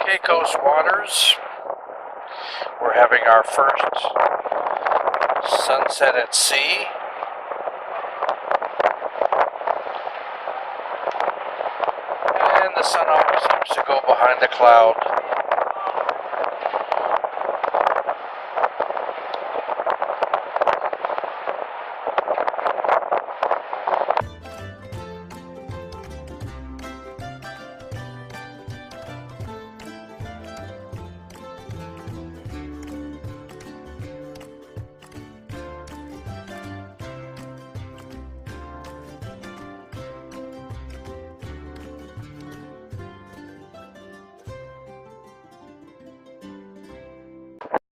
Okay, Coast Waters, we're having our first sunset at sea. And the sun always seems to go behind a cloud.